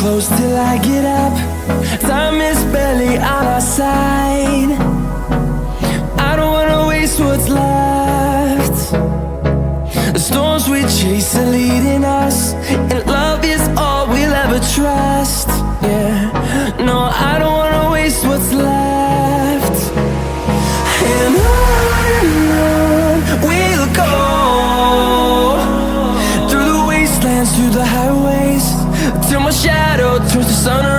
close till I get up. Time is barely on our side. I don't wanna waste what's left. The storms we chase are leading us, and love is all we'll ever trust. Yeah, no, I don't wanna waste what's left. And on we'll go, through the wastelands, through the highways, till my shadow turns to sun